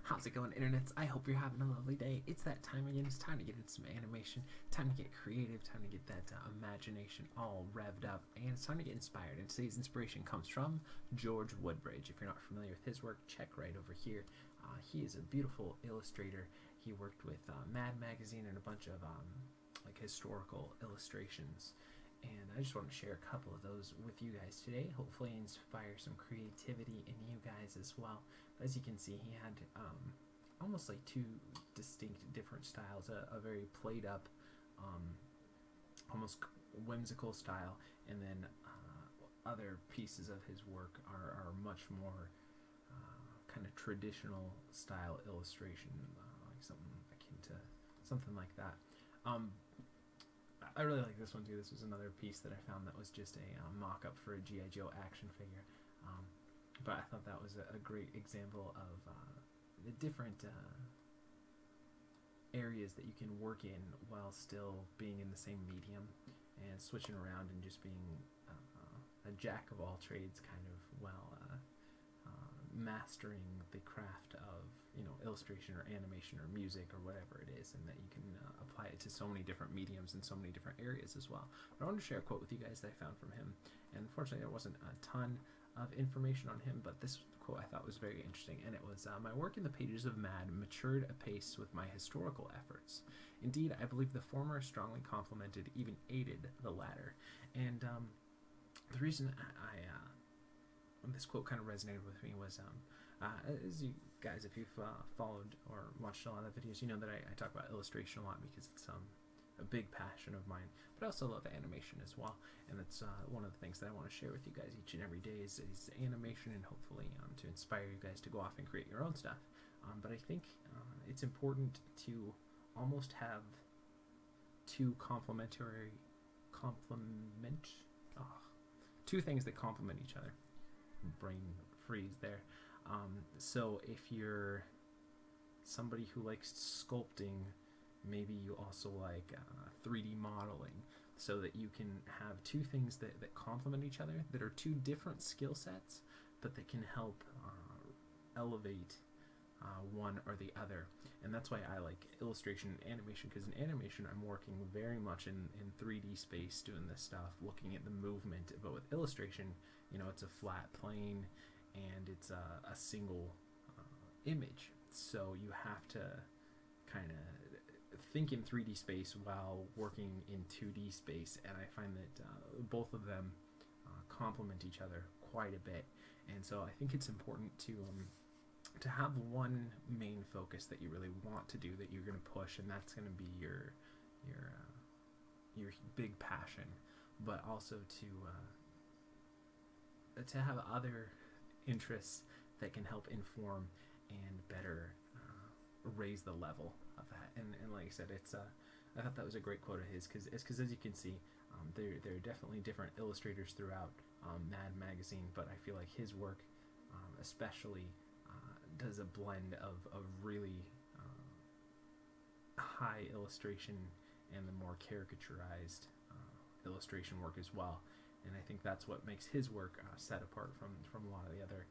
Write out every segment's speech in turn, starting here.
How's it going, internets? I hope you're having a lovely day. It's that time again. It's time to get into some animation, time to get creative, time to get that imagination all revved up, and it's time to get inspired. And today's inspiration comes from George Woodbridge. If you're not familiar with his work, check right over here. He is a beautiful illustrator. He worked with Mad Magazine and a bunch of like historical illustrations. And I just want to share a couple of those with you guys today. Hopefully inspire some creativity in you guys as well. As you can see, he had almost like two distinct different styles. A very played up, almost whimsical style, and then other pieces of his work are much more kind of traditional style illustration, like something akin to something like that. I really like this one too. This was another piece that I found that was just a mock-up for a G.I. Joe action figure. But I thought that was a great example of the different areas that you can work in while still being in the same medium, and switching around and just being a jack of all trades kind of, while mastering the craft of, you know, illustration or animation or music or whatever it is, and that you can apply it to so many different mediums and so many different areas as well. But I wanted to share a quote with you guys that I found from him, and unfortunately there wasn't a ton of information on him, but this quote I thought was very interesting, and it was, "My work in the pages of Mad matured apace with my historical efforts. Indeed, I believe the former strongly complemented, even aided, the latter." And the reason this quote kind of resonated with me was, as you guys, if you've followed or watched a lot of videos, you know that I talk about illustration a lot because it's a big passion of mine, but I also love animation as well, and that's one of the things that I want to share with you guys each and every day is animation, and hopefully to inspire you guys to go off and create your own stuff. But I think it's important to almost have two two things that complement each other. Brain freeze there. So if you're somebody who likes sculpting, maybe you also like 3D modeling, so that you can have two things that complement each other, that are two different skill sets, but that can help elevate one or the other. And that's why I like illustration and animation, because in animation I'm working very much in 3D space doing this stuff, looking at the movement, but with illustration, you know, it's a flat plane and it's a single image, so you have to kind of think in 3D space while working in 2D space, and I find that both of them complement each other quite a bit. And so I think it's important to have one main focus that you really want to do, that you're going to push, and that's going to be your big passion, but also to have other interests that can help inform and better raise the level of that. And like I said, it's I thought that was a great quote of his, because as you can see, there are definitely different illustrators throughout Mad Magazine, but I feel like his work especially does a blend of really high illustration and the more caricaturized illustration work as well. And I think that's what makes his work set apart from a lot of the other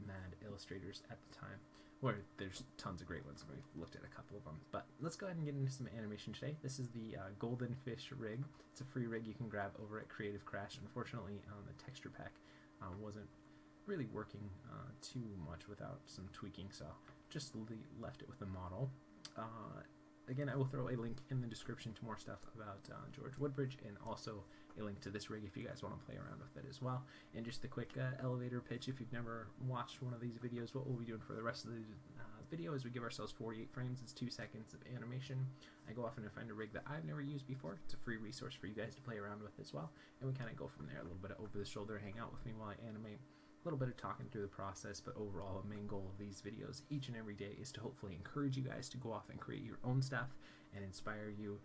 Mad illustrators at the time, where there's tons of great ones, and we've looked at a couple of them. But let's go ahead and get into some animation today. This is the Golden Fish rig. It's a free rig you can grab over at Creative Crash. Unfortunately, the texture pack wasn't really working too much without some tweaking, so just left it with the model. Again, I will throw a link in the description to more stuff about George Woodbridge, and also a link to this rig if you guys want to play around with it as well. And just a quick elevator pitch: if you've never watched one of these videos, what we'll be doing for the rest of the video is we give ourselves 48 frames. It's 2 seconds of animation. I go off and I find a rig that I've never used before. It's a free resource for you guys to play around with as well, and we kind of go from there. A little bit of over the shoulder, hang out with me while I animate. A little bit of talking through the process, but overall, the main goal of these videos each and every day is to hopefully encourage you guys to go off and create your own stuff, and inspire you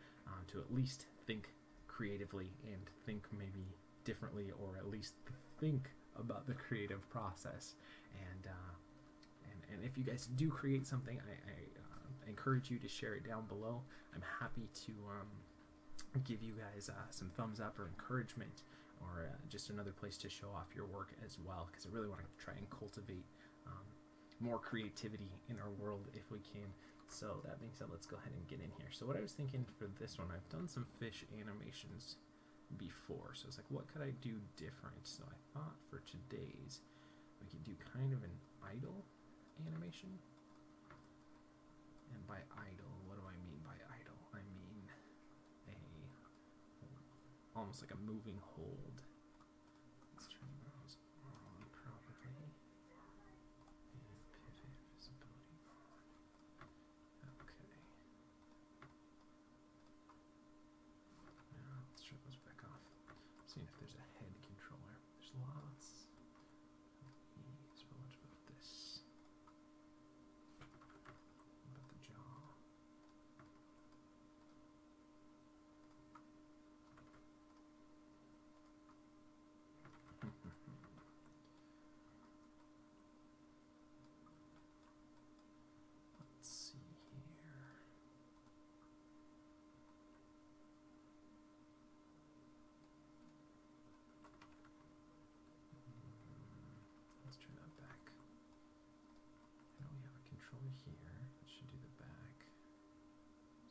to at least think creatively and think maybe differently, or at least think about the creative process. And if you guys do create something, I encourage you to share it down below. I'm happy to give you guys some thumbs up or encouragement, or just another place to show off your work as well, because I really want to try and cultivate more creativity in our world if we can. So that being said, let's go ahead and get in here. So what I was thinking for this one, I've done some fish animations before, so it's like, what could I do different? So I thought for today's we could do kind of an idle animation. And by idle, what do I mean by idle? I mean almost like a moving hold. Let's turn those on properly. And pivot visibility on. Okay. Now let's turn those back off. Seeing if there's a head controller. There's lots of these, but what about this? What about the jaw? Let's see here. Let's turn that back. I know we have a controller here. That should do the back.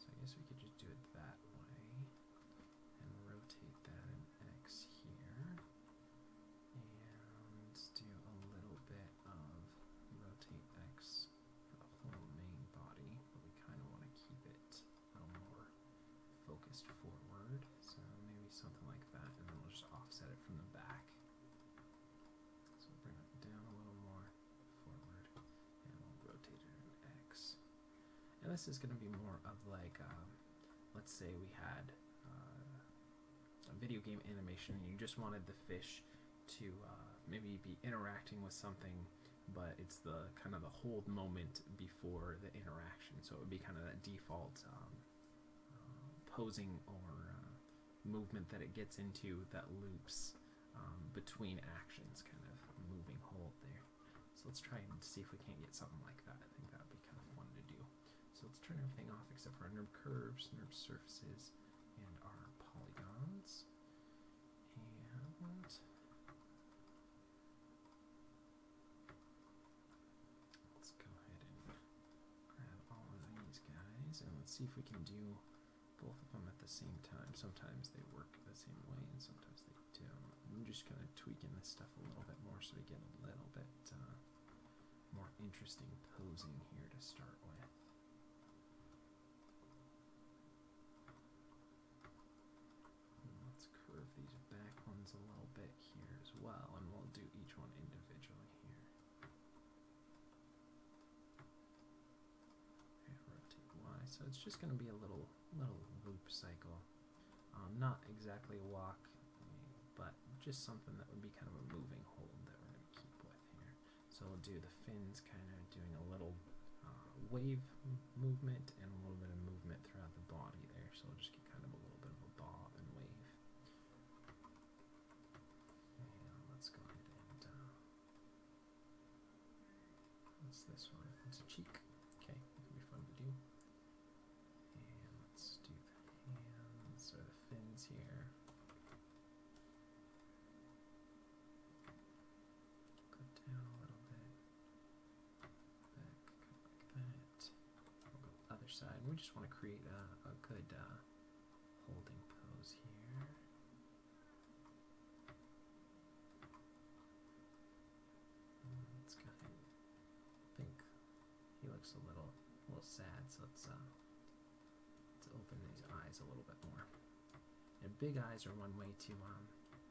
So I guess we could just do it that way. And rotate that in X here. And do a little bit of rotate X for the whole main body. But we kind of want to keep it a little more focused forward. So maybe something like that. And then we'll just offset it from the back. So we'll bring it down a little more forward, and we'll rotate it in X. And this is going to be more of like, let's say we had a video game animation, and you just wanted the fish to maybe be interacting with something, but it's the kind of the hold moment before the interaction. So it would be kind of that default posing or movement that it gets into that loops between actions, kind of moving hold there. So let's try and see if we can't get something like that. I think that would be kind of fun to do. So let's turn everything off except for our NURB curves, NURB surfaces, and our polygons. And let's go ahead and grab all of these guys, and let's see if we can do both of them at the same time. Sometimes they work the same way, and sometimes they don't. I'm just kind of tweaking this stuff a little bit more so we get a little bit more interesting posing here to start with. And let's curve these back ones a little bit here as well, and we'll do each one individually here. And rotate Y, so it's just going to be a little loop cycle. Not exactly a walk, but just something that would be kind of a moving hold that we're going to keep with here. So we'll do the fins kind of doing a little wave movement and a little bit of movement throughout the body there. So we'll just get kind of a little bit of a bob and wave. And let's go ahead and what's this one? It's a cheek. Okay, that can be fun to do. And let's do the hands or the fins here. Go down a little bit. Back, kind of like that. We'll go other side. We just want to create a good holding pose here. Let's go ahead. I think he looks a little sad, so let's open these eyes a little bit more. And big eyes are one way to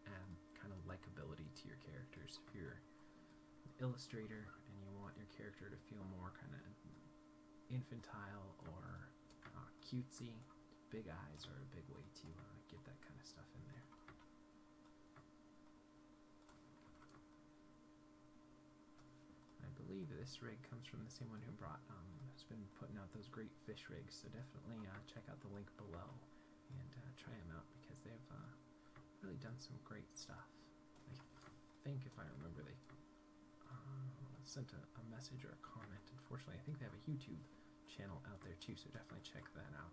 add kind of likability to your characters. If you're an illustrator and you want your character to feel more kind of infantile or cutesy, big eyes are a big way to get that kind of stuff in there. I believe this rig comes from the same one who has been putting out those great fish rigs, so definitely check out the link below and try them out, because they've really done some great stuff. I think, if I remember, they sent a message or a comment. Unfortunately, I think they have a YouTube channel out there too, so definitely check that out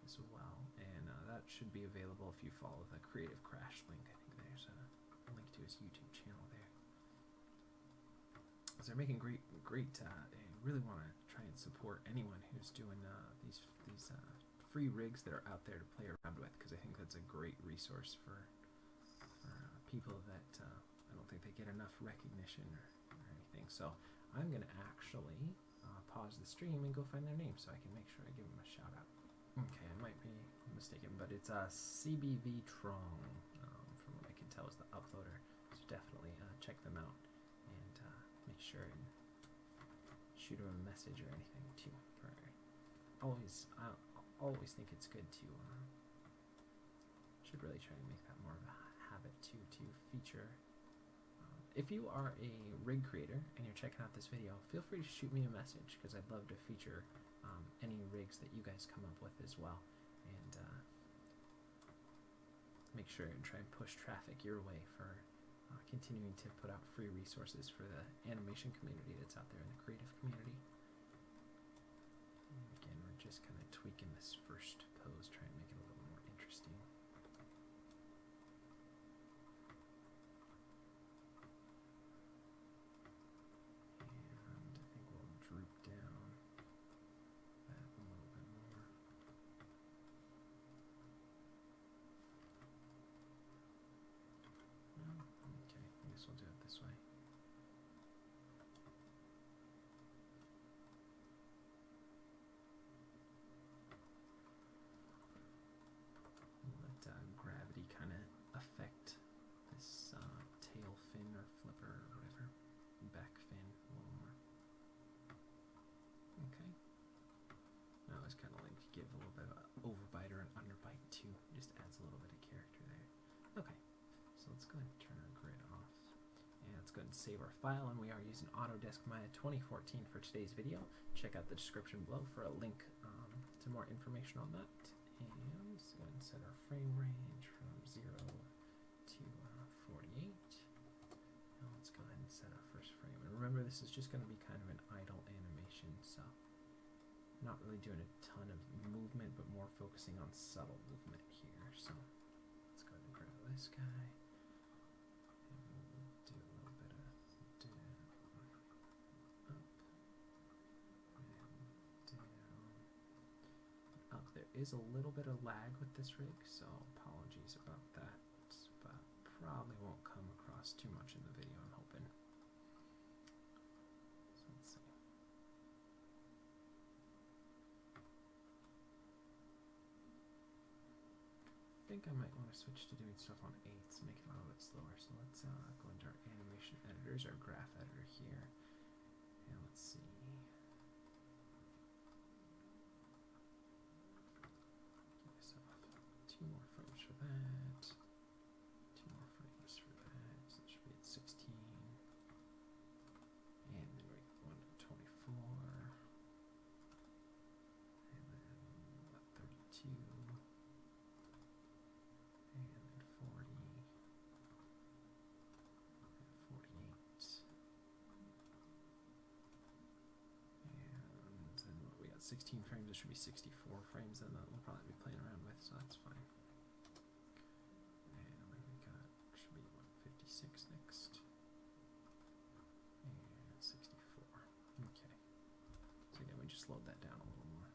as well. And that should be available if you follow the Creative Crash link. I think there's a link to his YouTube channel there. they're making great. I really want to try and support anyone who's doing these free rigs that are out there to play around with, because I think that's a great resource for people that I don't think they get enough recognition or anything. So I'm gonna actually pause the stream and go find their name so I can make sure I give them a shout out. Okay, I might be mistaken, but it's CBV Trong, from what I can tell, is the uploader. So definitely check them out and make sure and shoot them a message or anything too. I always think it's good to should really try to make that more of a habit to feature. If you are a rig creator and you're checking out this video, feel free to shoot me a message, because I'd love to feature any rigs that you guys come up with as well, and make sure and try and push traffic your way for continuing to put out free resources for the animation community that's out there in the creative community. And again, we're just kind of tweaking this first pose, trying to make it a little more interesting. We'll do it this way. Let gravity kind of affect this tail fin or flipper or whatever, back fin a little more. Okay. Now it's kind of like give a little bit of an overbite or an underbite too. Just adds a little bit of character there. Okay. So let's go ahead and turn our grid off. Let's go ahead and save our file, and we are using Autodesk Maya 2014 for today's video. Check out the description below for a link to more information on that. And let's go ahead and set our frame range from 0 to 48. Now let's go ahead and set our first frame. And remember, this is just going to be kind of an idle animation, so not really doing a ton of movement, but more focusing on subtle movement here. So let's go ahead and grab this guy. Is a little bit of lag with this rig, so apologies about that, but probably won't come across too much in the video, I'm hoping. So let's see. I think I might want to switch to doing stuff on 8s, make it a little bit slower. So let's go into our animation editors, our graph editor here, and let's see. Two more frames for that, 2 more frames for that, so that should be at 16, and then we go on to 24, and then 32, and then 40, and 48, and then what, we got 16 frames, it should be 64 frames, and that we'll probably be playing around with, so that's fine. And then we got, should be what, 56 next, and 64. Okay, so again, we just slowed that down a little more.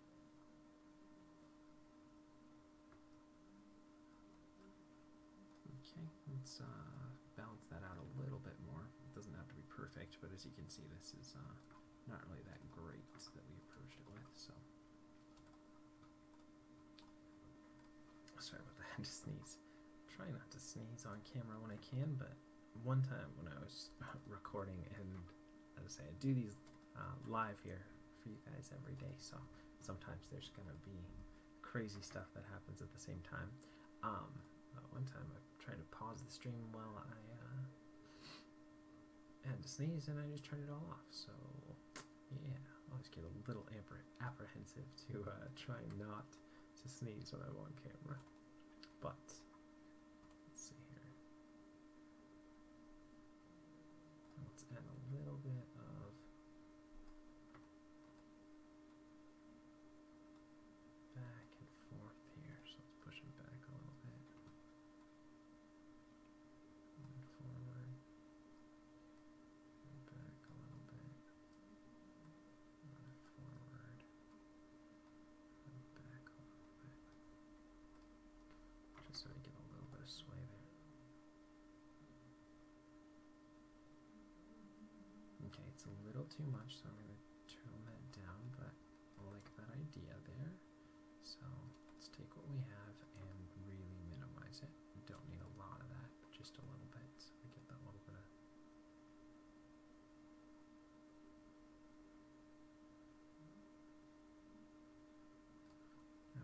Okay, let's balance that out a little bit more. It doesn't have to be perfect, but as you can see, this is not really that great that we approached it with, so. Sorry about that, I had to sneeze. Try not to sneeze on camera when I can, but one time when I was recording, and as I say, I do these live here for you guys every day, so sometimes there's gonna be crazy stuff that happens at the same time. But one time I tried to pause the stream while I had to sneeze, and I just turned it all off, so yeah, I always get a little apprehensive to try not to sneeze when I'm on camera. But let's see here. Let's add a little bit of back and forth here. So let's push him back a little bit. And forward. And back a little bit. it's a little too much, so I'm going to tone that down, but I like that idea there. So let's take what we have and really minimize it. We don't need a lot of that, just a little bit, so we get that little bit of...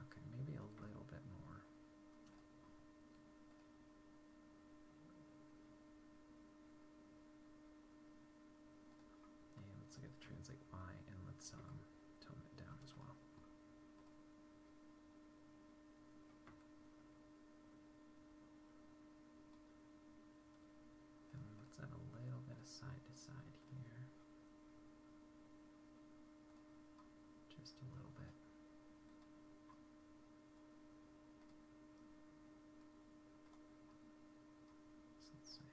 Okay, maybe a little bit more. And let's look at the translate Y, and let's tone it down as well. And let's add a little bit of side to side here. Just a little bit. So let's see.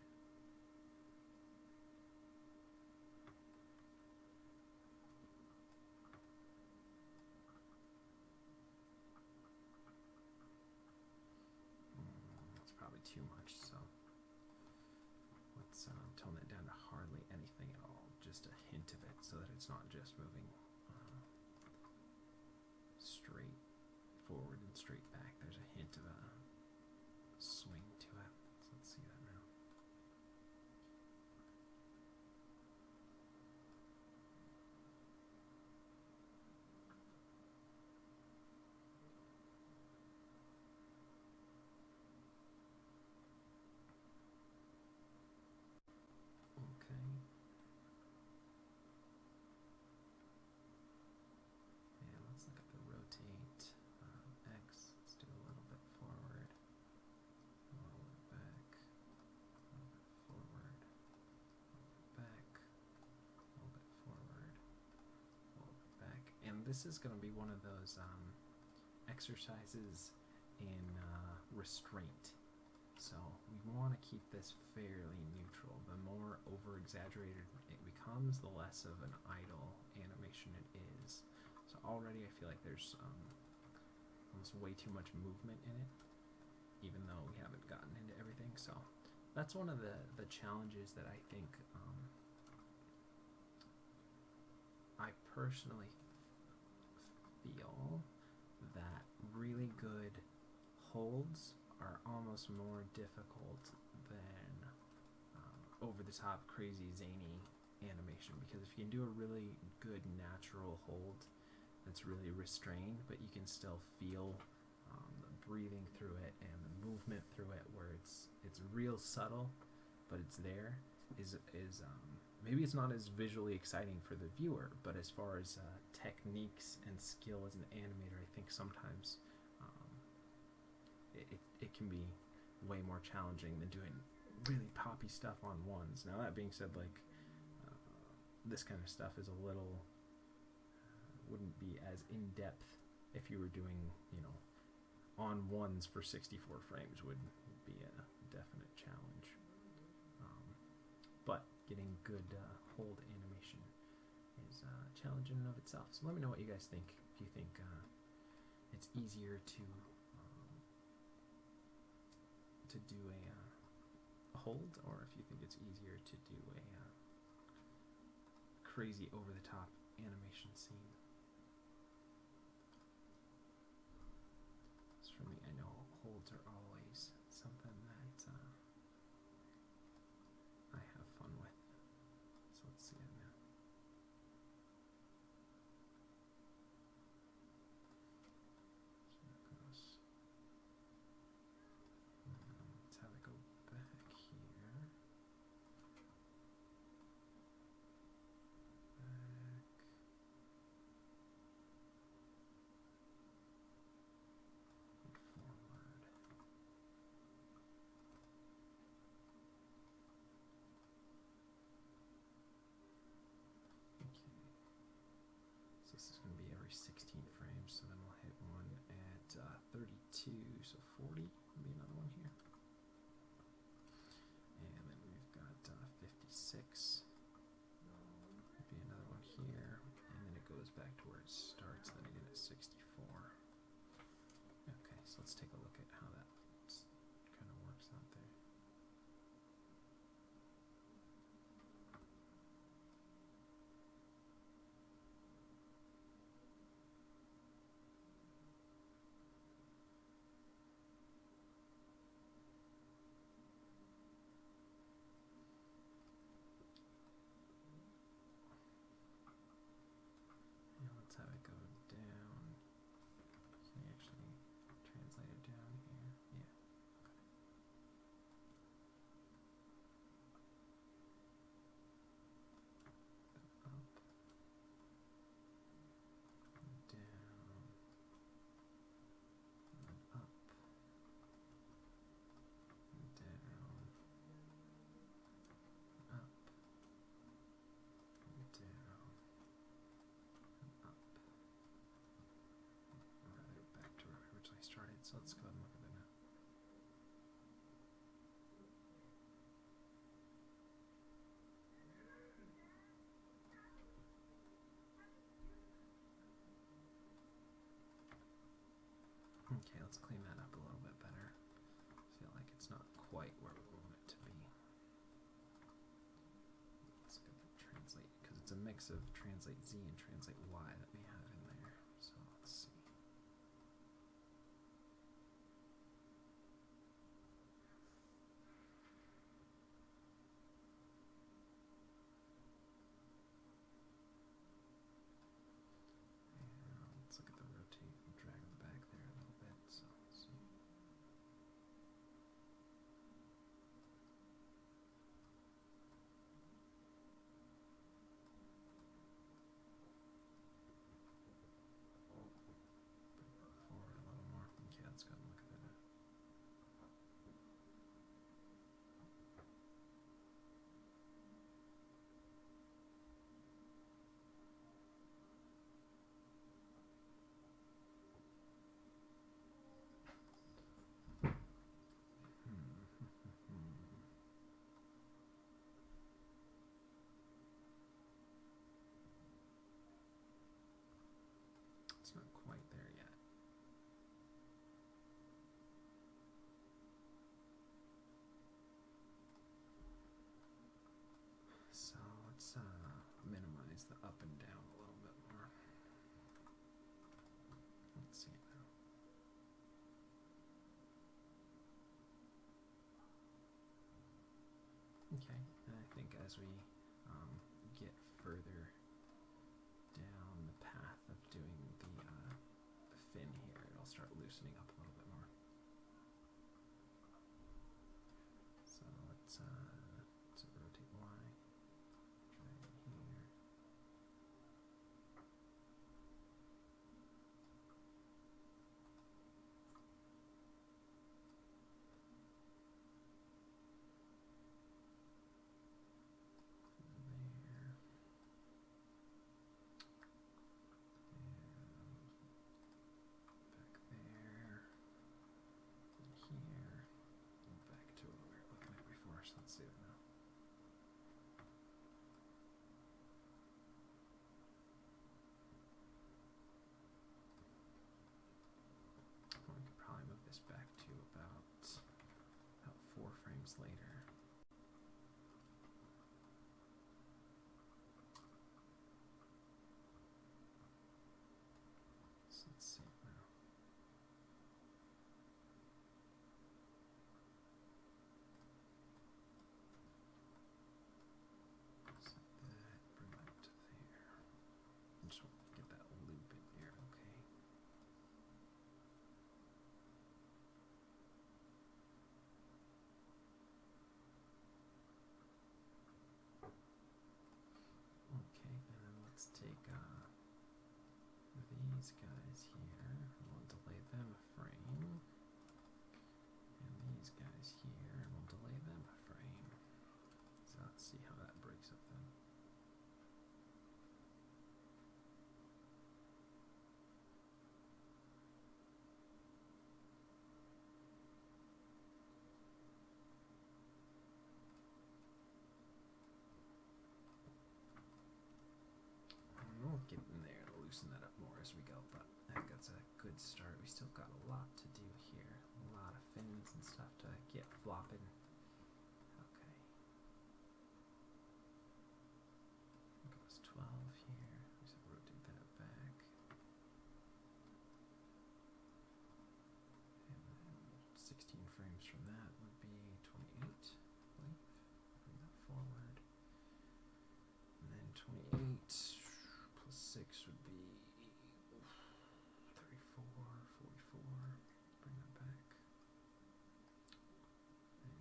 That's probably too much, so let's tone that down to hardly anything at all, just a hint of it, so that it's not just moving straight forward and straight back. There's a hint of a swing to it. So let's see that now. Okay. And let's look at the rotate. X, let's do a little bit forward, a little bit back, a little bit forward, a little bit back, a little bit forward, a little bit back. And this is going to be one of those exercises in restraint. So we want to keep this fairly neutral. The more over-exaggerated it becomes, the less of an idle animation it is. So already I feel like there's almost way too much movement in it, even though we haven't gotten into everything. So that's one of the challenges that I think I personally feel that really good holds are almost more difficult than over-the-top, crazy, zany animation. Because if you can do a really good natural hold that's really restrained, but you can still feel the breathing through it and the movement through it, where it's real subtle, but it's there, is maybe it's not as visually exciting for the viewer, but as far as techniques and skill as an animator, I think sometimes it can be way more challenging than doing really poppy stuff on ones. Now that being said, like this kind of stuff is a little wouldn't be as in-depth if you were doing, you know, on ones for 64 frames would be a definite challenge. But getting good hold animation is a challenge in and of itself. So let me know what you guys think. If you think it's easier to do a hold, or if you think it's easier to do a crazy over-the-top animation scene. As for me, I know holds are always something that I have fun with. So let's see it now. Let's have it go back here. Back. And forward. Okay. So this is going to be every 16 frames, so then we'll hit one at 32, so 40 will be another one here. And then we've got 56. Would be another one here, and then it goes back to where it starts, then again at 64. Okay, so let's take a look at how that kind of works out there. let's clean that up a little bit better. I feel like it's not quite where we want it to be. Let's go translate, because it's a mix of translate Z and translate Y that we have in there. So let's see. Let's look at the rotate and drag them back there a little bit. So let's see. Forward a little more. Okay, let's go and look at that. It's not quite there yet. So let's minimize the up and down a little bit more. Let's see it now. Okay, and I think as we get further down the path of doing the fin here, it'll start loosening up a little bit more. So let's rotate Y, drag it here. Let's see it now. We could probably move this back to about 4 frames later. So let's see it now. Just want to get that loop in here, okay. Okay, and then let's take these guys here, we'll delay them a frame, and these guys here, and we'll delay them a frame. So let's see how that breaks up then. We'll get in there to loosen that up more as we go, but I think that's a good start. We still got a lot to do here. A lot of fins and stuff to get flopping. Okay. I think it was 12 here. We should rotate that back. And then 16 frames from that would be 28, I believe. Bring that forward. And then 28 plus 6 would be 34, 44. Bring that back. And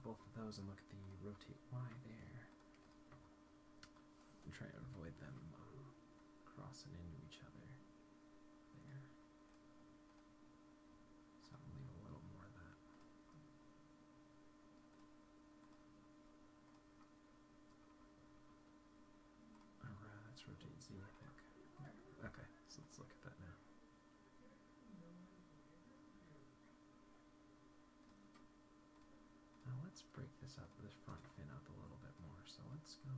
both of those and look at the rotate Y there. And try to avoid them crossing into each other there. So I'll leave a little more of that. Alright, let's rotate Z, I think. Okay, so let's look at that now. Now let's break this up, this front fin up a little bit more. So let's go.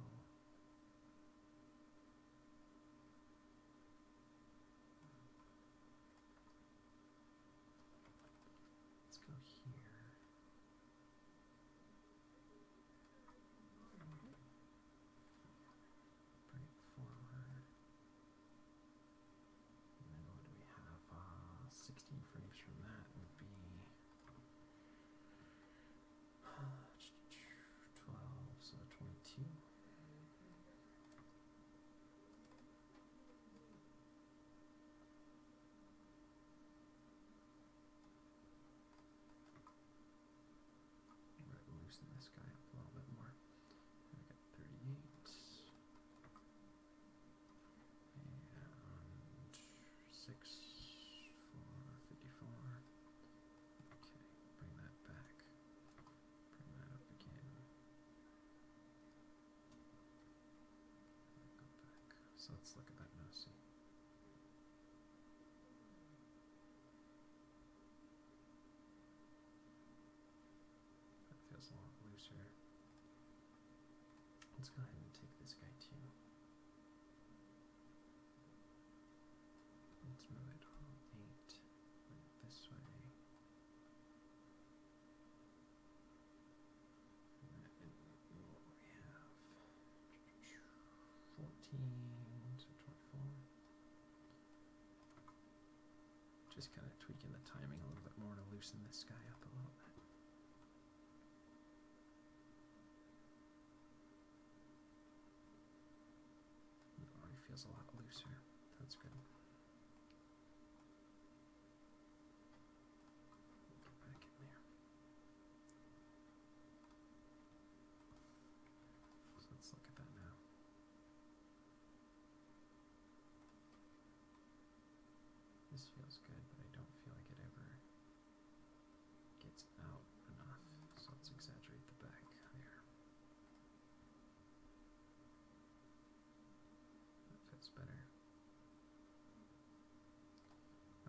Let's go here. Bring it forward. And then what do we have? 16 frames from that would be 12, so 22. Right, loosen this guy up a little bit more. We got 38 and 6, 4, 54. Okay, bring that back. Bring that up again. Go back. So let's look at that now. See. That feels a lot looser. Let's go ahead and take this guy too. Let's move it all 8 this way. And what we have 14 to 24. Just kind of tweaking the timing a little bit more to loosen this guy up a little bit. It already feels a lot looser. That's good. Get back in there. So let's look at that now. This feels good, but I don't feel like it ever gets out enough. So let's exaggerate the back there. That fits better.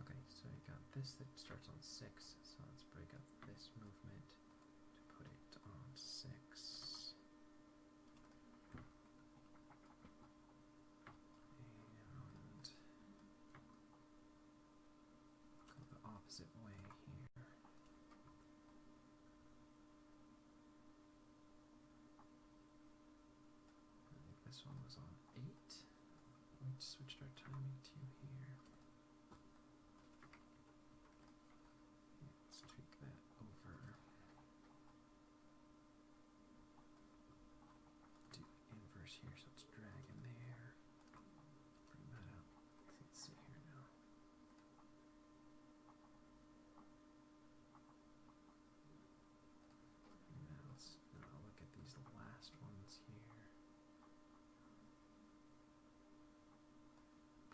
Okay, so you got this that starts on 6, so let's break up this movement to put it on 6. And go the opposite way here. I think this one was on 8. We switched our timing to here. Let's tweak that over. Do inverse here, so it's dragging there. Bring that up. Let's see here now. Now let's look at these last ones here.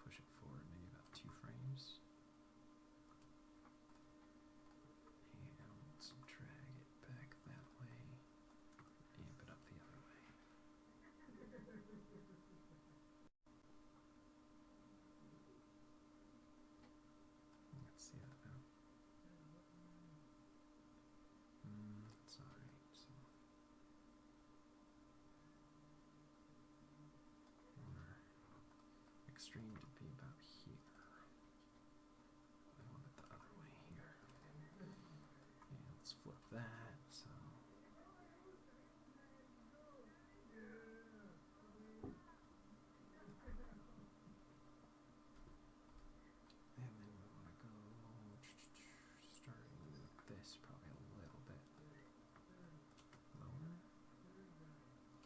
Push it forward maybe about 2 frames. And let's drag it back that way. Amp it up the other way. Let's see that now. Sorry. So our extreme to be about here. I want it the other way here. And let's flip that. So and then we want to go starting with this probably a little bit lower.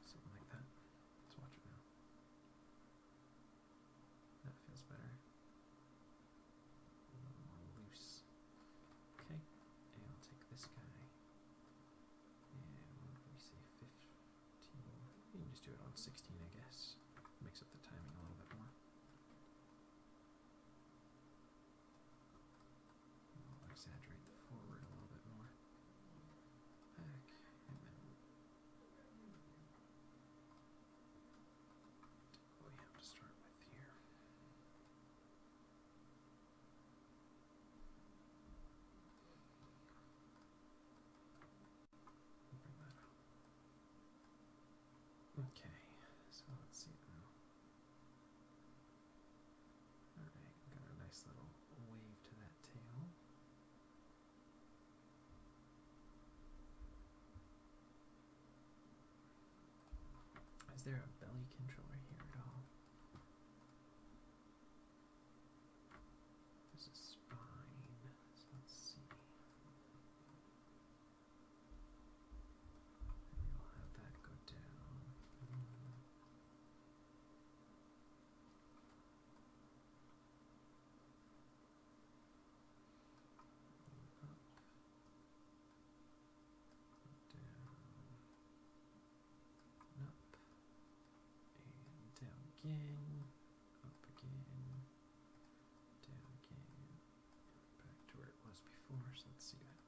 Something like that. Let's watch it now. That around 16, I guess. Mix up the timing a little bit more. I'll exaggerate the forward a little bit more. Back, and then what we have to start with here. Bring that out. Okay, so let's see now. Alright, got a nice little wave to that tail. Is there a belly controller here at all? There's a spine, so let's see. Maybe I'll have that go down. Again, up again, down again, back to where it was before, so let's see that.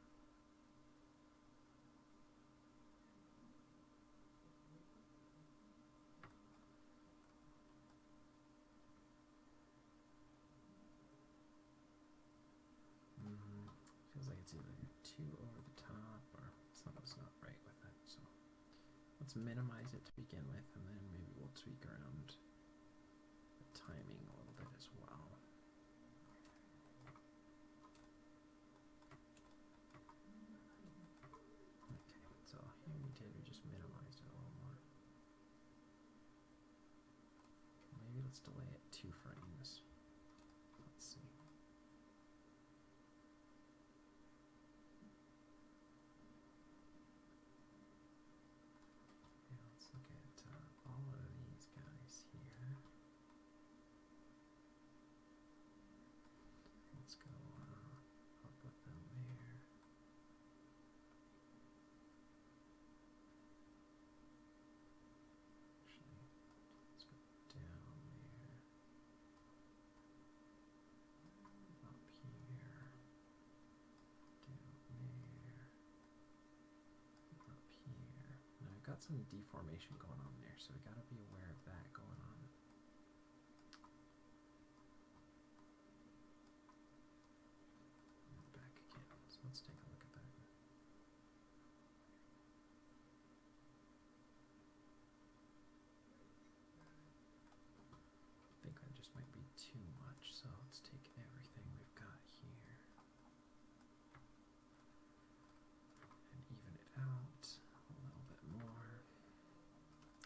Feels like it's either too over the top or something's not right with it, so let's minimize it to begin with, and then maybe we'll tweak around timing a little bit as well. Okay, so here we just minimized it a little more. Maybe let's delay it 2 frames. Let's see. Yeah, let's look at all of these guys here. Let's go up with them there. Actually, let's go down there. Up here. Down there. Up here. Now I've got some deformation going on there, so we gotta be aware of that going on. Let's take a look at that. I think that just might be too much, so let's take everything we've got here and even it out a little bit more.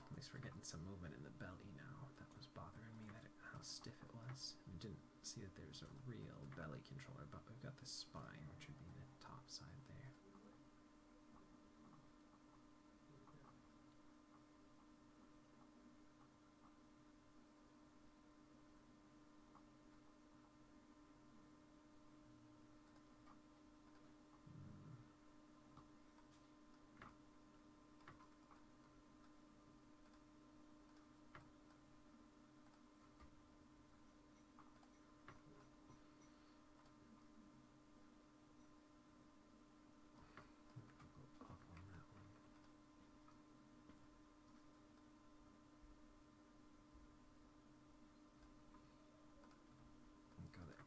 At least we're getting some movement in the belly now. That was bothering me, how stiff it was. We didn't see that there's a real belly controller, but we've got the spine, which would be the top side there.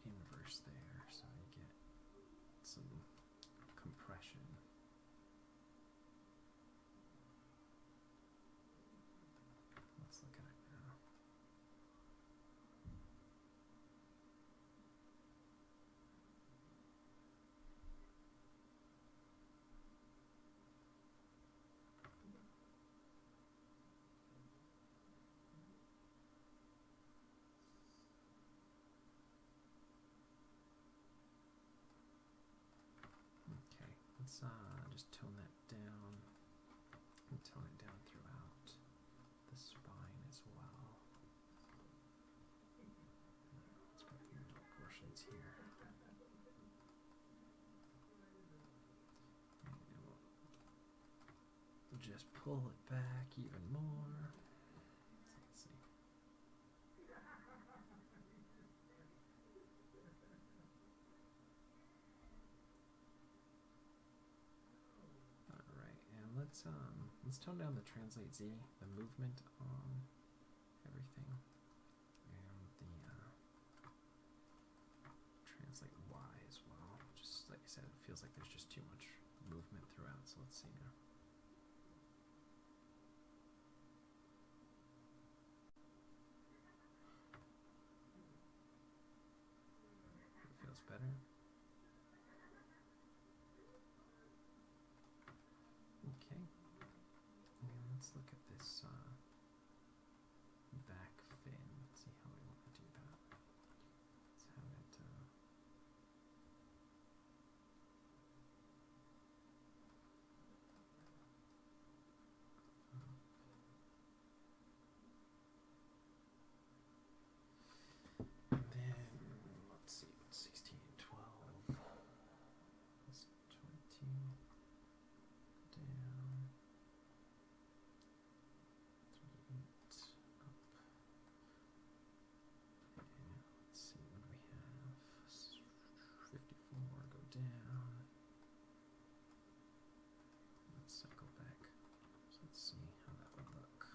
Inverse there, so you get some compression. Let's look at it now. Let's just tone that down and tone it down throughout the spine as well. Let's go through the portions here. And we'll just pull it back even more. let's tone down the translate Z, the movement on everything, and the translate Y as well. Just like I said, it feels like there's just too much movement throughout. So let's see now. It feels better. Okay, and let's look at this back fin. See how we want to do that. Let's have it. And then let's see, 16, 12, plus 20, down, 38, up. And let's see, what do we have? 54, go down. Let's cycle back. So let's see how that would look.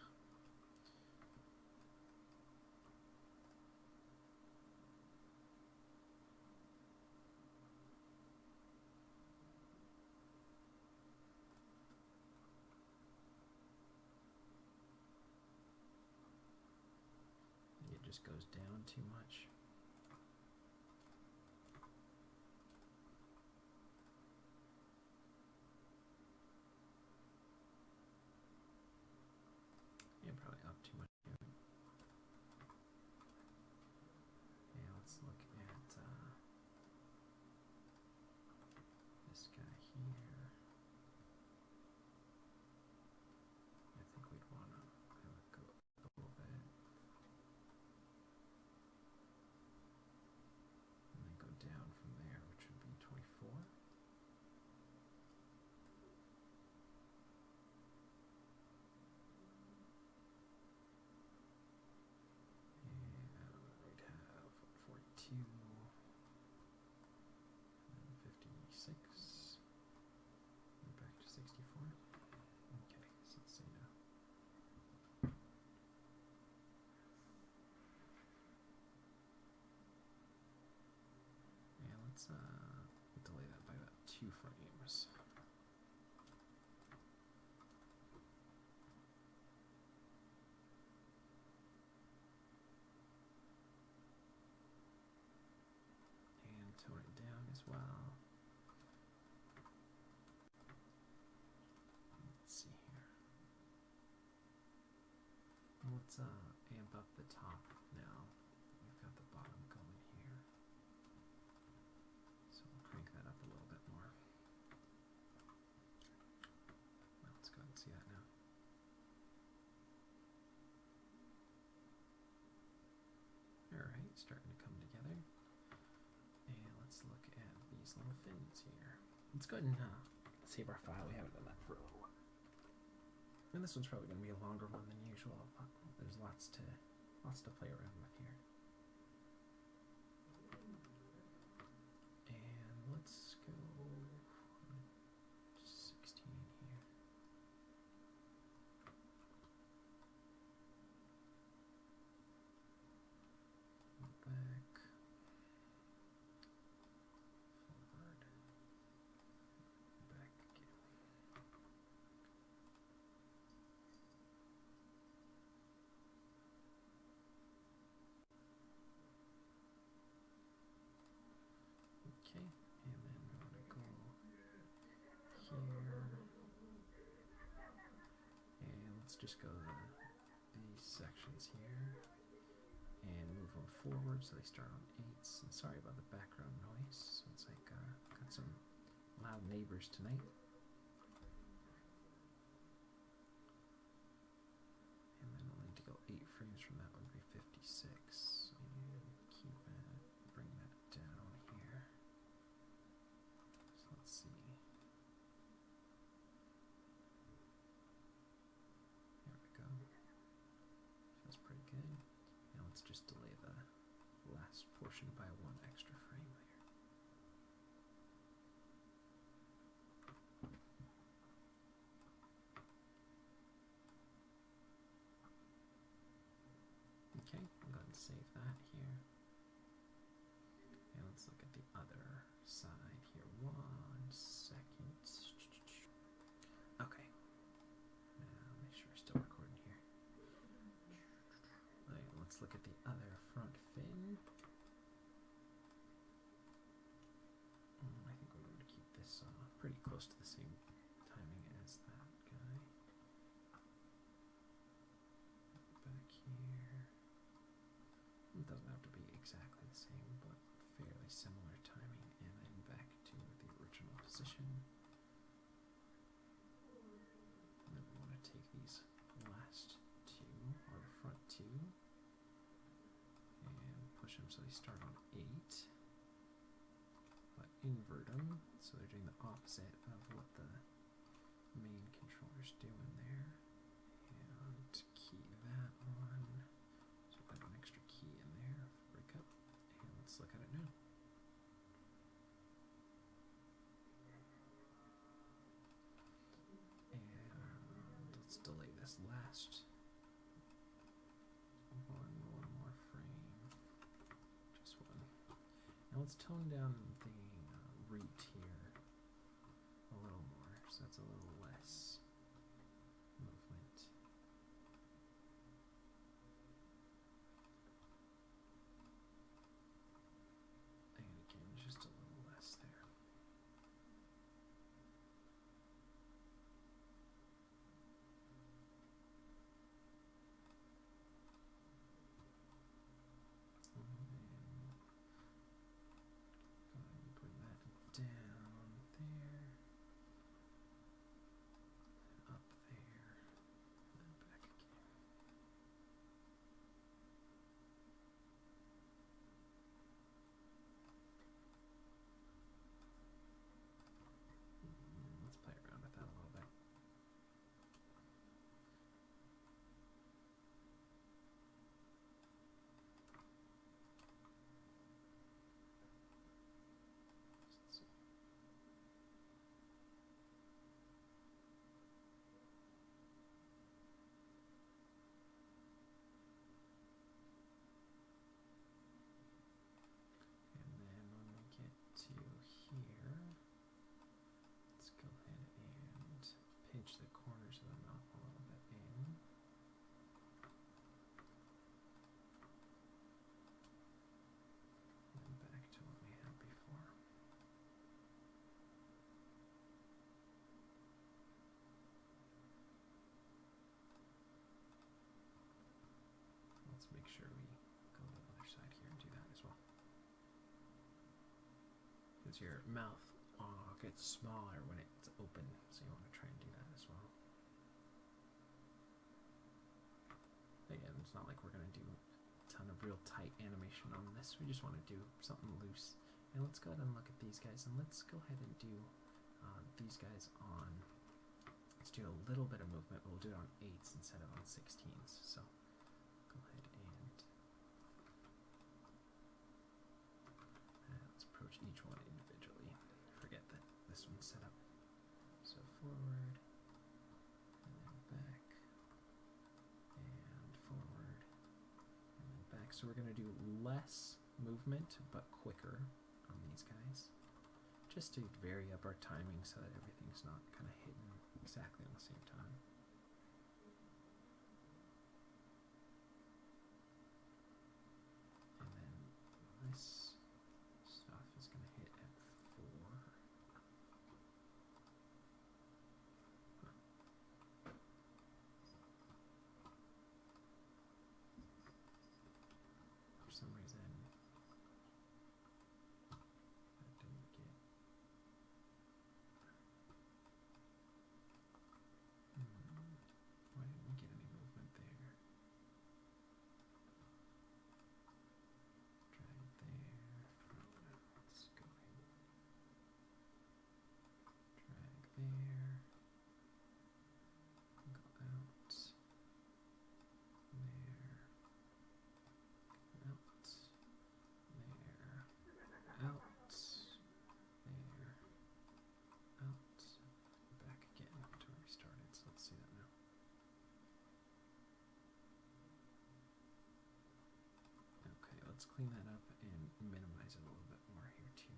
It just goes down too much. Yeah, probably up too much. Yeah, let's look at this guy here. I think we'd want to have it go up a little bit. And then go down from there, which would be 24. And we'd have 42, and 56, and back to 64. Okay, so let's see now. Yeah, let's delay that by about 2 frames. And tone it down as well. Let's see here. Let's amp up the top now. We've got the bottom going here. So we'll crank that up a little bit more. Well, let's go ahead and see that now. Alright, starting to come together. And let's look at these little fins here. Let's go ahead and save our file. We haven't done that for a little while. And this one's probably going to be a longer one than usual, but there's lots to play around with here. And let's go 16 here. Back, forward, back again. Okay, and then we want to go here, and let's just go to these sections here and move them forward so they start on 8s. And sorry about the background noise. So it's like got some loud neighbors tonight. And then we'll need to go 8 frames from that would be 56. And keep it, bring that down here. So let's see. There we go. Feels pretty good. Now let's just delay the last portion by 1 extra frame there. Okay, I'll go ahead and save that here. And let's look at the other side here. 1 second. Okay. Now make sure we're still recording here. Alright, let's look at the other front fin. I think we're going to keep this pretty close to the same timing as that guy. Back here. It doesn't have to be exactly the same, but fairly similar timing. And then back to the original position. And then we want to take these last two, or the front two, and push them so they start on 8. But invert them, so they're doing the opposite of what the main controller's doing there. And key that one. So put an extra key in there, break up, and let's look at it now. And let's delay this last one more frame. Just one. Now let's tone down the root here a little more, so that's a little less movement. And again, just a little less there. Pinch the corners of the mouth a little bit in. And then back to what we had before. Let's make sure we go to the other side here and do that as well. Because your mouth gets smaller when it's open, so you want to try and do that as well. Again, it's not like we're going to do a ton of real tight animation on this. We just want to do something loose. And let's go ahead and look at these guys, and let's go ahead and do these guys on, let's do a little bit of movement, but we'll do it on 8s instead of on 16s. So go ahead and let's approach each one individually. Forget that this one's set up. So forward, and then back, and forward, and then back. So we're going to do less movement, but quicker on these guys, just to vary up our timing so that everything's not kind of hitting exactly on the same time. And then this stuff is going to hit at 4. For some reason, that didn't get. Why didn't we get any movement there? Drag there. Let's go ahead. Drag there. Go out. There. Out. let's clean that up and minimize it a little bit more here too.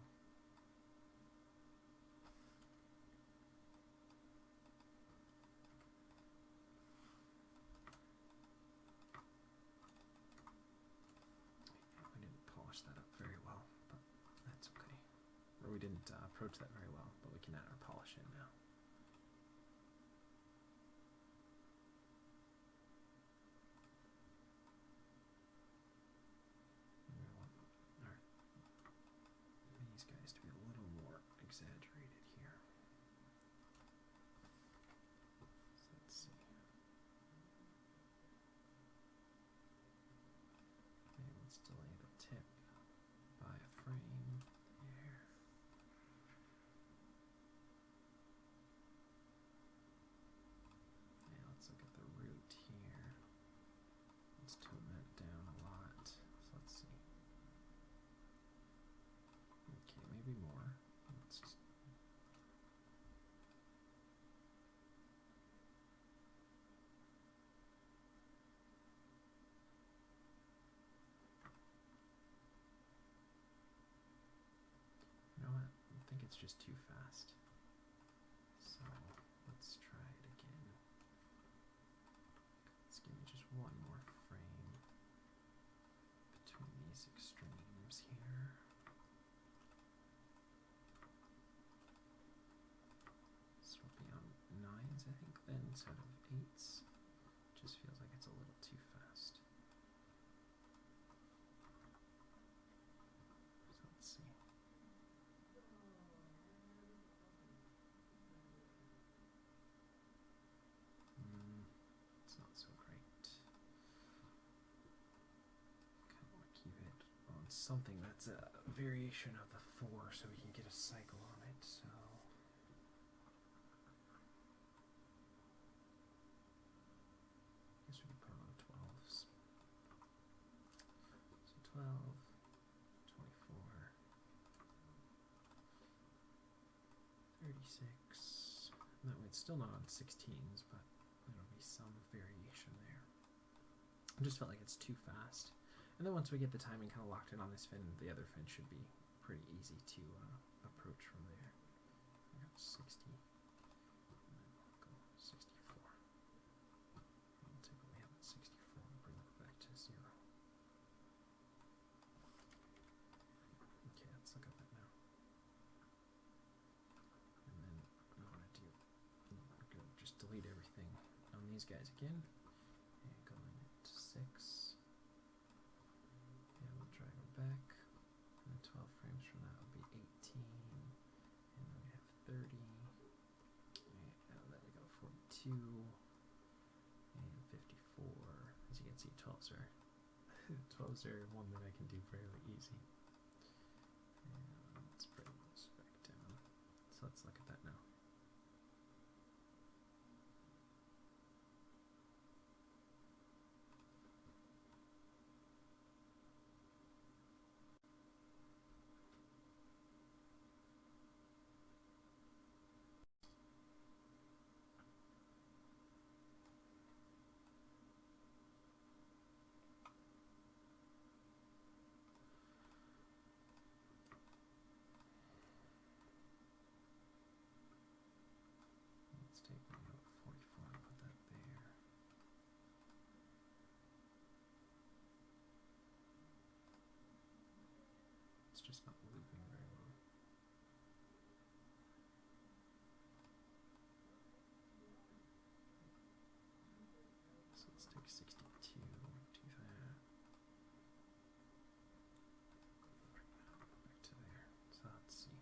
We didn't polish that up very well, but that's okay. Or we didn't approach that very well, but we can add our polish in now. Guys to be a little more exaggerated here. So let's see. Maybe let's delay the tip by a frame there. Yeah, let's look at the root here. Let's tone that down a lot. So let's see. Okay, maybe more. Let's just you know what? I think it's just too fast. So let's try it again. Let's give me just one more frame between these extremes here. So it'll be on 9s, I think, then instead of 8s. Just feels like it's a little too fast. So let's see. It's not so great. Kind of want to keep it on something that's a variation of the 4 so we can get a cycle on it. So I guess we can put on 12s. So 12, 24, 36. And that way it's still not on 16s, but there'll be some variation there. I just felt like it's too fast. And then once we get the timing kind of locked in on this fin, the other fin should be pretty easy to approach from there. I got 60. And then I'll go 64. We'll take what we have at 64 and bring it back to 0. Okay, let's look at that now. And then I want to do, we're going to just delete everything on these guys again. And go into 6. And we'll drag them back. And then 12 frames from that will be 18. And then we have 30. And then we go 42. And 54. As you can see, 12s are 12s are one that I can do fairly easy. And let's bring this back down. So let's look at that now. Let's take my note 44 and put that there. It's just not looping very well. So let's take 62, do that. Bring that back to there. So let's see.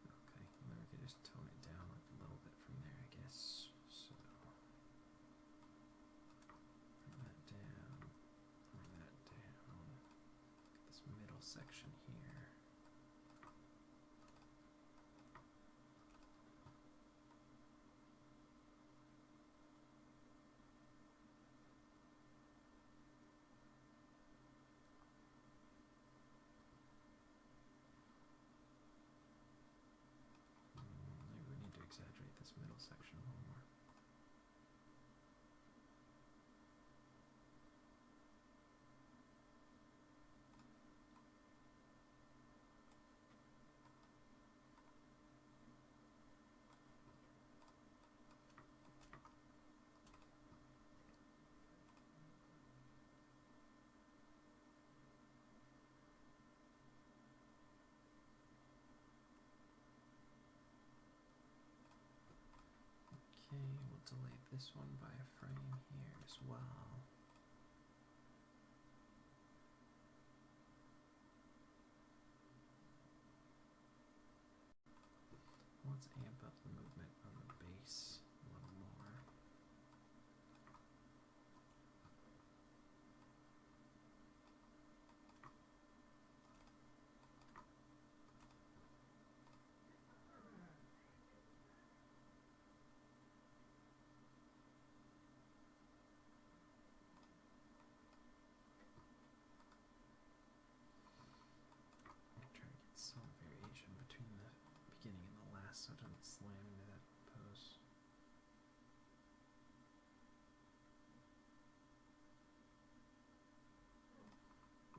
Okay, and then we can just tone it down a little bit from there, I guess. So bring that down, bring that down. Get this middle section here. Maybe we need to exaggerate this middle section this one by a frame here as well. Let's amp up the movement on the base a little more. Try to get some variation between the beginning and the last so it doesn't slam into that pose.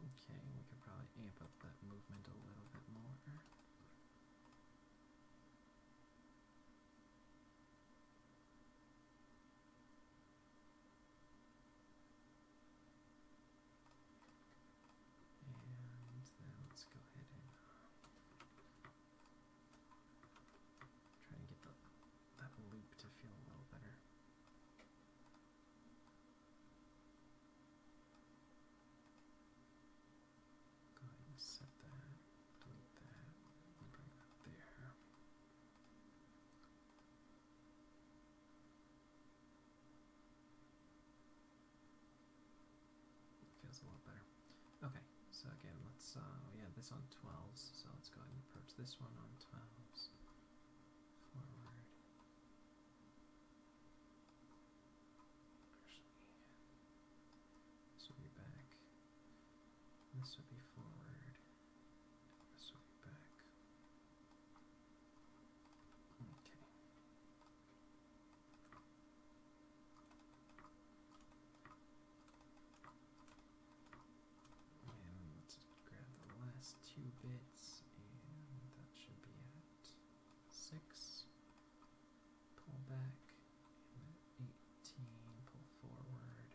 Okay, we could probably amp up that movement a little bit more. And then let's go ahead and try and get that loop to feel a little better. Go ahead and set that, delete that, and bring that there. It feels a lot better. Okay, so again, let's, we had this on 12s, so let's go ahead and approach this one on 12s. Forward. Actually, this would be back. This would be forward. This would be back. Okay. And let's grab the last two bits, and that should be at 6. Pull back, and then 18, pull forward.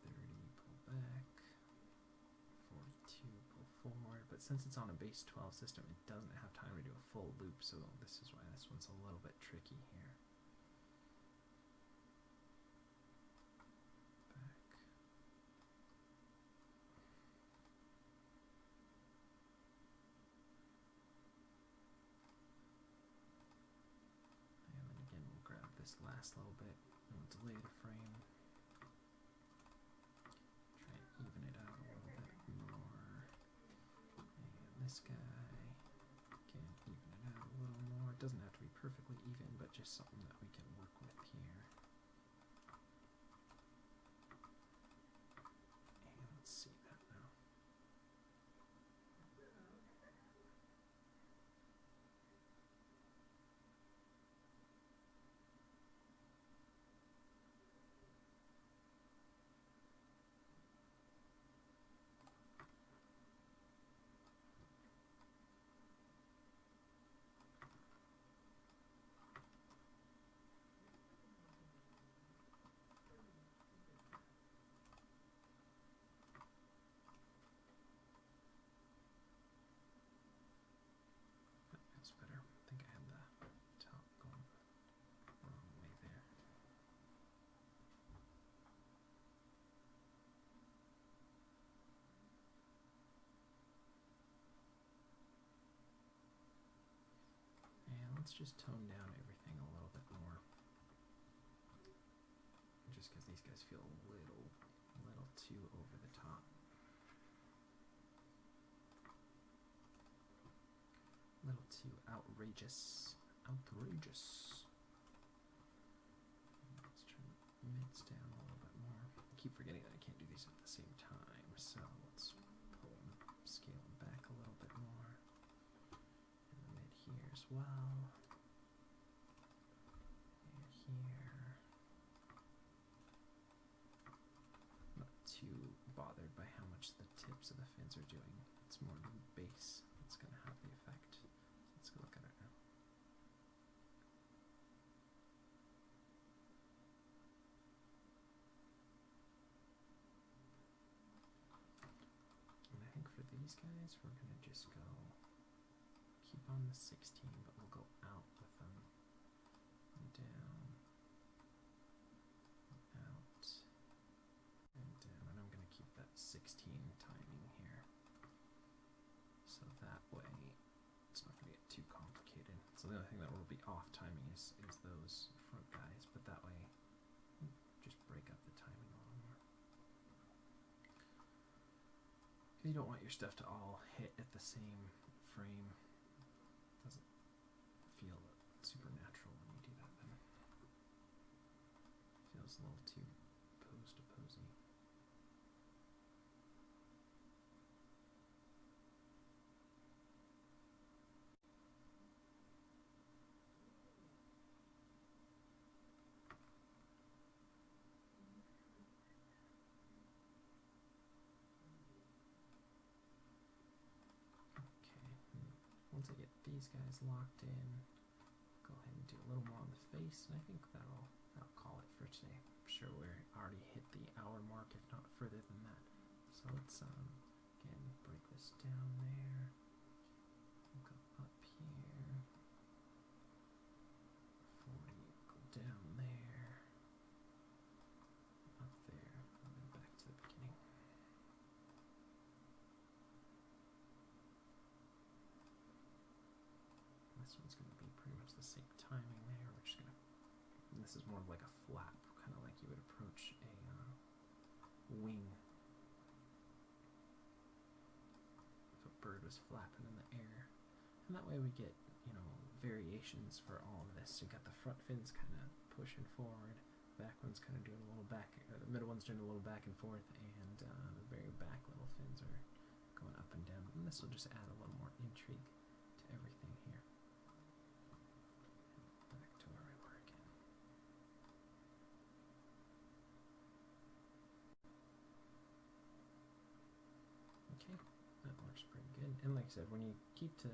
30, pull back. 42, pull forward. But since it's on a base 12 system, it doesn't have time to do a full loop, so this is why this one's a little bit tricky here. Back. And then again, we'll grab this last little bit and we'll delay the frame. Try and even it out a little bit more. And this guy, again, even it out a little more. It doesn't have to be perfectly even, but just something that we can work with here. And let's see that now. That feels better. I think I had the top going the wrong way there. And let's just tone down everything a little bit more. Just because these guys feel a little too over the top. A little too outrageous. Outrageous. Let's try to mix down a little bit more. I keep forgetting that I can't do these at the same time, so let's pull them, scale them back a little bit more. In the mid here as well. And here. Not too bothered by how much the tips of the fins are doing. It's more the base that's going to have the effect. Let's go look at it now. And I think for these guys, we're going to just go keep on the 16, but we'll go out with them and down. other thing that will be off timing is those front guys, but that way just break up the timing a little more. Because you don't want your stuff to all hit at the same frame. It doesn't feel super natural when you do that then. It feels a little too pose-to-posy. Once I get these guys locked in, go ahead and do a little more on the face, and I think that'll call it for today. I'm sure we're already hit the hour mark, if not further than that. So let's again break this down there. Go up here. 40, go down there. Up there, and then back to the beginning. This one's going to be pretty much the same timing there. We're just going to, and this is more of like a flap, kind of like you would approach a wing. If a bird was flapping in the air. And that way we get, variations for all of this. So you got the front fins kind of pushing forward, back one's kind of doing a little back, the middle one's doing a little back and forth, and the very back little fins are going up and down. And this will just add a little more intrigue to everything here. Back to where we were again. Okay, that works pretty good. And like I said, when you keep to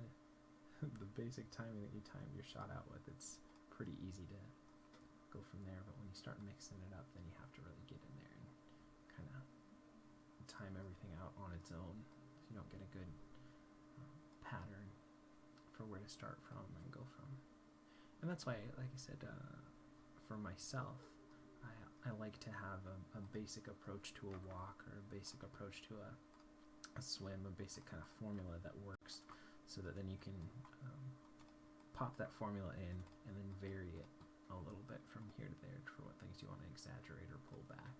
the basic timing that you timed your shot out with, it's pretty easy to go from there. But when you start mixing it up, then you have to really get in there and kind of time everything out on its own, so you don't get a good pattern for where to start from and go from. And that's why, like I said, for myself, I like to have a basic approach to a walk, or a basic approach to a swim, a basic kind of formula that works, so that then you can pop that formula in and then vary it a little bit from here to there for what things you want to exaggerate or pull back.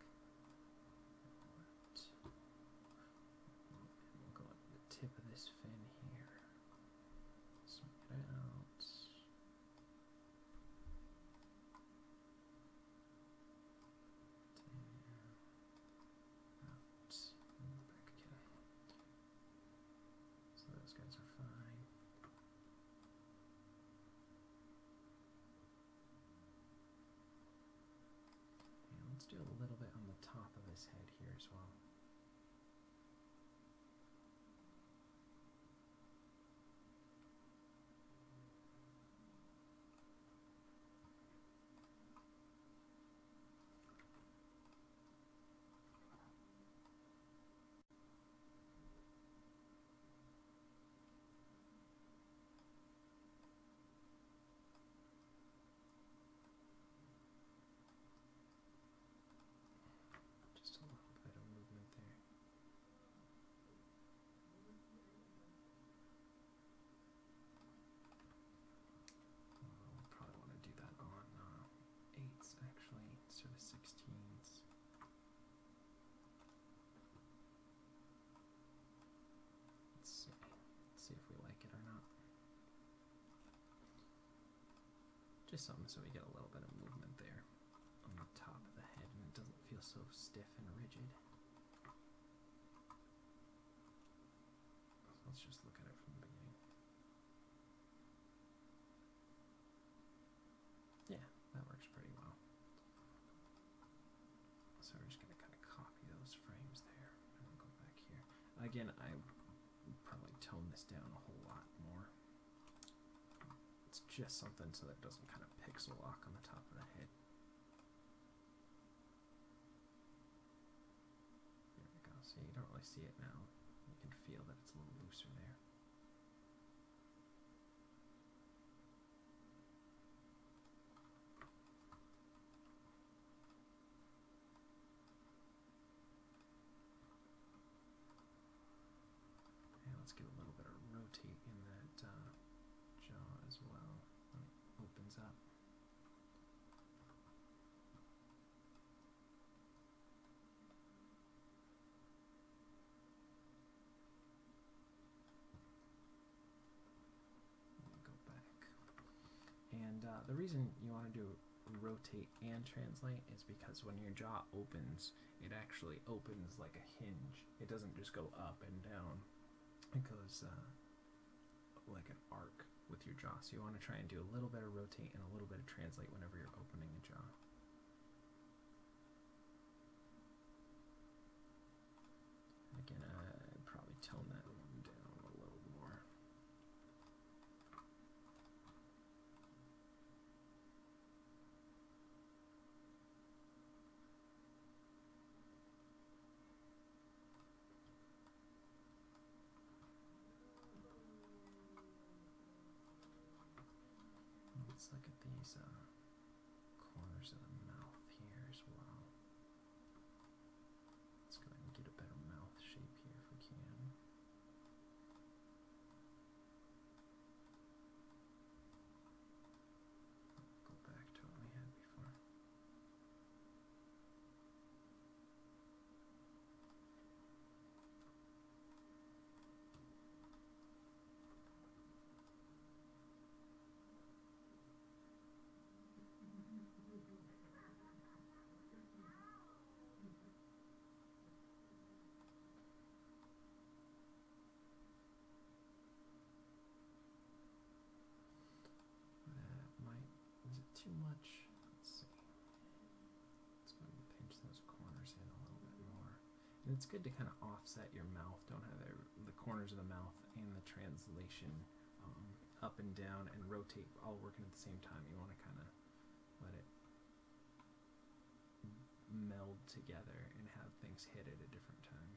We'll go at the tip of this fin here. Swing it out. Out. And back again. So those guys are fine. And let's do a little bit on the top of his head here as well. Just a little bit of movement there. We'll probably want to do that on 8s actually, instead of 16s. Let's see if we like it or not. Just something so we get a little bit of movement there on the top of the head, and it doesn't feel so stiff and rigid. So let's just look at it from the beginning. Yeah, that works pretty well. So we're just going to kind of copy those frames there, and we'll go back here. Again, I would probably tone this down a whole lot more. It's just something so that it doesn't kind of pixel lock on the top of the head. There we go. So you don't really see it now. You can feel that it's a little looser there. And let's get a little bit of rotate in that jaw as well. Let me the reason you want to do rotate and translate is because when your jaw opens, it actually opens like a hinge. It doesn't just go up and down. It goes like an arc with your jaw. So you want to try and do a little bit of rotate and a little bit of translate whenever you're opening the jaw. Again, I'd probably tone that down a little more. Let's look at these corners of the mouth here as well. Let's go ahead and get a better mouth shape here if we can. Go back to what we had before. Is it too much? Let's see. Let's go ahead and pinch those corners in a little bit more. And it's good to kind of offset your mouth. Don't have the corners of the mouth and the translation up and down and rotate all working at the same time. You want to kind of let it meld together and have things hit at a different time.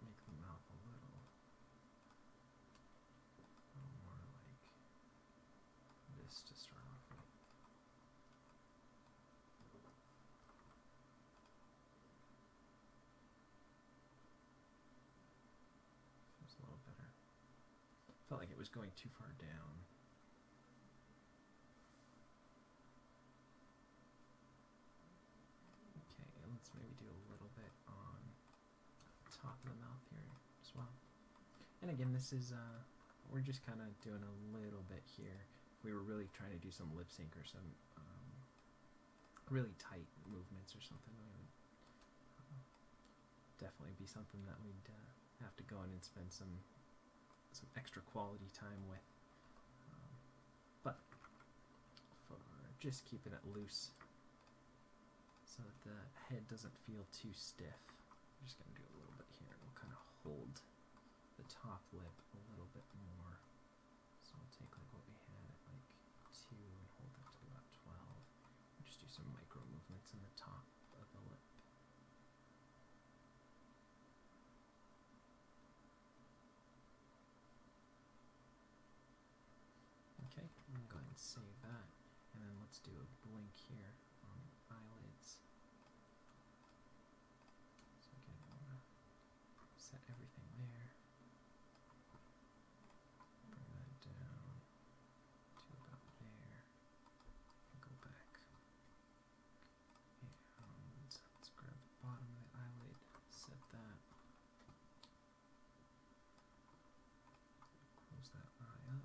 Make the mouth a little more like this to start off with. Feels a little better. Felt like it was going too far down. Okay, let's maybe do a little bit on top of the mouth here as well. And again, this is we're just kind of doing a little bit here. If we were really trying to do some lip sync or some really tight movements or something, we would definitely be something that we'd have to go in and spend some extra quality time with. But for just keeping it loose so that the head doesn't feel too stiff, I'm just going to do a little bit here. We'll kind of hold the top lip a little bit more. So I'll take like what we had at like 2 and hold it to about 12. And just do some micro movements in the top of the lip. Okay, I'm going to go ahead and save that. And then let's do a blink here on the eyelids. So again, I want to set everything there. Bring that down to about there. And go back. And let's grab the bottom of the eyelid, set that. Close that eye up.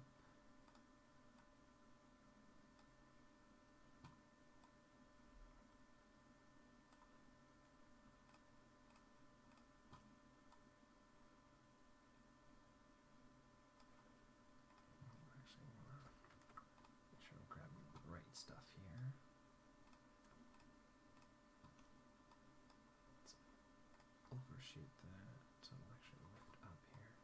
shoot that, so I'll actually lift up here.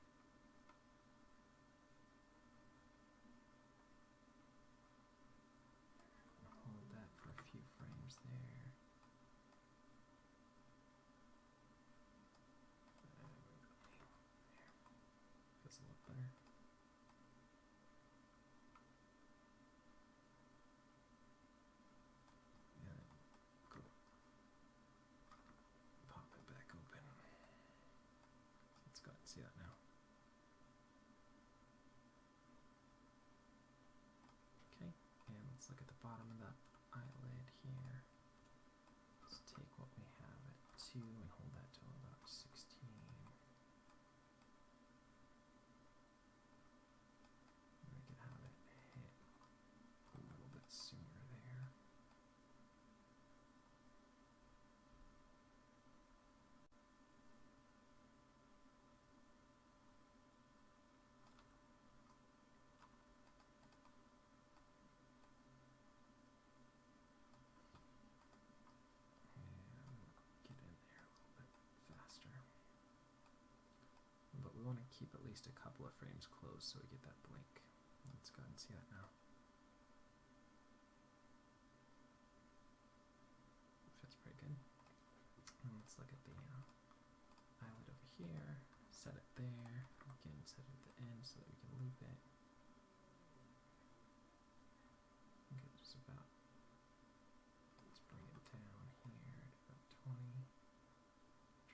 Hold that for a few frames there. Feels a lot better. See that now. Okay, and let's look at the bottom of the eyelid here. Let's take what we have at 2 and hold that till about 16. And we can have it hit a little bit sooner there. But we want to keep at least a couple of frames closed so we get that blink. Let's go ahead and see that now. Fits pretty good. And let's look at the eyelid over here. Set it there. Again, set it at the end so that we can loop it. Okay, just about. Let's bring it down here to about 20.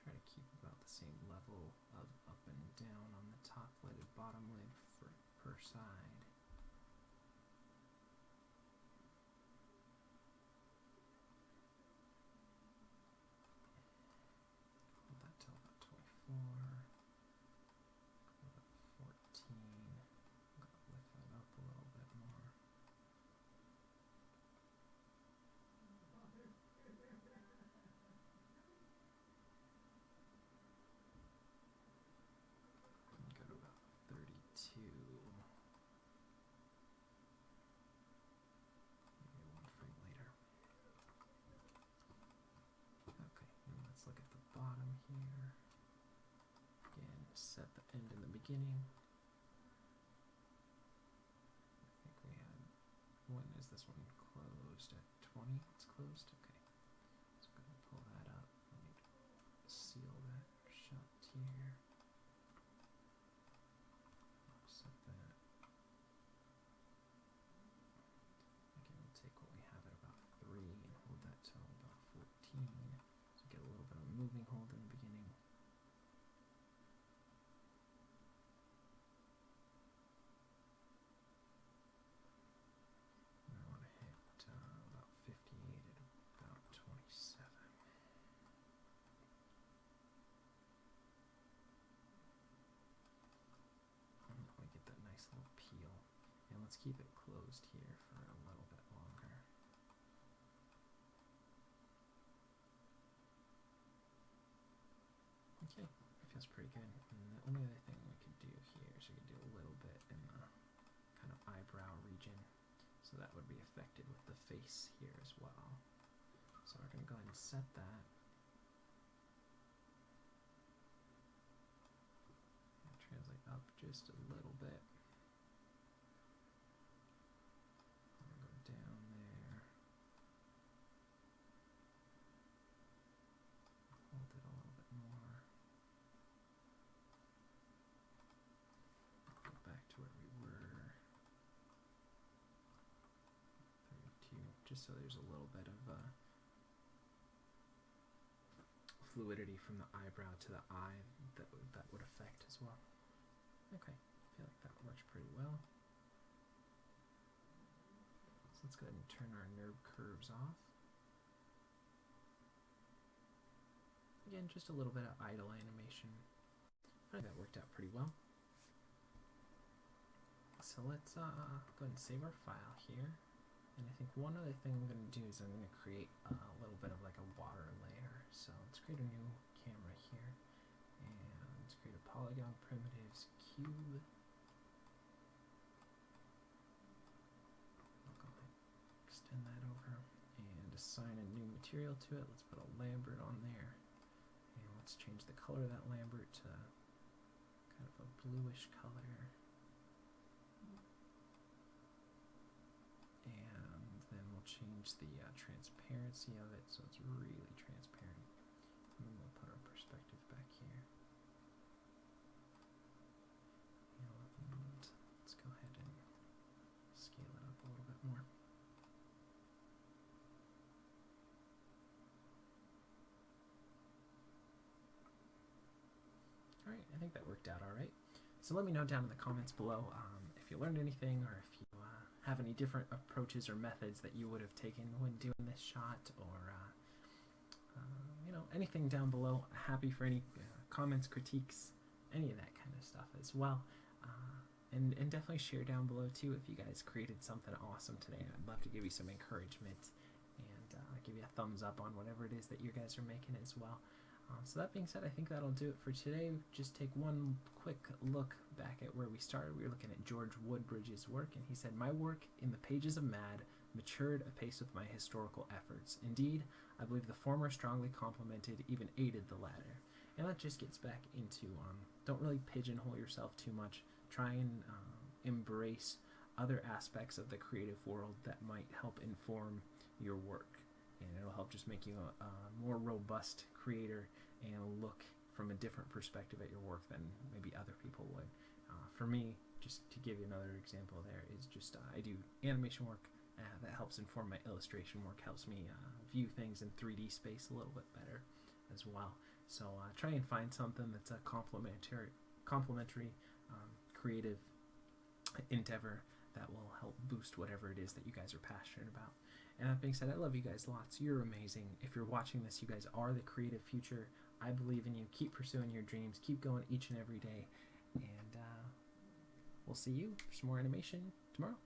Try to keep about the same level of up and down on the top lid and bottom lid for per side. Hold that till about 24. About 14. I'm gonna lift that up a little bit more. Go to about 32. Maybe one frame later. Okay, and let's look at the bottom here. Again, set the end in the beginning. I think we had, when is this one closed? At 20? It's closed? Okay. Let's go ahead and pull that up. Let me seal that shut here. Set that. Again, we'll take what we have at about 3 and hold that till about 14. So get a little bit of a moving hold in the beginning. And I want to hit about 58 at about 27. And we get that nice little peel. And let's keep it closed here for a little bit longer. Okay, it feels pretty good. And the only other thing we could do here is we could do a little bit in the kind of eyebrow region. So that would be affected with the face here as well. So we're going to go ahead and set that. And translate up just a little bit. And go down there. Hold it a little bit more. Go back to where we were. 32, just so there's a little bit of fluidity from the eyebrow to the eye that would affect as well. Okay, I feel like that works pretty well. So let's go ahead and turn our nerve curves off. Again, just a little bit of idle animation. I think that worked out pretty well. So let's go ahead and save our file here. And I think one other thing I'm going to do is I'm going to create a little bit of like a water layer. So let's create a new camera here. And let's create a polygon primitives cube. I'll go ahead and extend that over and assign a new material to it. Let's put a Lambert on there. And let's change the color of that Lambert to kind of a bluish color. And then we'll change the transparency of it so it's really transparent. And then we'll put our perspective back here. And let's go ahead and scale it up a little bit more. Alright, I think that worked out alright. So let me know down in the comments below if you learned anything, or if you have any different approaches or methods that you would have taken when doing this shot, or you know, anything down below. Happy for any comments, critiques, any of that kind of stuff as well. And definitely share down below too if you guys created something awesome today. I'd love to give you some encouragement and give you a thumbs up on whatever it is that you guys are making as well. So that being said, I think that'll do it for today. Just take one quick look back at where we started. We were looking at George Woodbridge's work, and he said, "My work in the pages of Mad matured apace with my historical efforts. Indeed, I believe the former strongly complemented, even aided the latter." And that just gets back into don't really pigeonhole yourself too much. Try and embrace other aspects of the creative world that might help inform your work. And it'll help just make you a more robust creator and look from a different perspective at your work than maybe other people would. For me, just to give you another example there, is just I do animation work that helps inform my illustration work, helps me view things in 3D space a little bit better as well. So try and find something that's a complementary creative endeavor that will help boost whatever it is that you guys are passionate about. And that being said, I love you guys lots. You're amazing. If you're watching this, you guys are the creative future. I believe in you. Keep pursuing your dreams. Keep going each and every day. And we'll see you for some more animation tomorrow.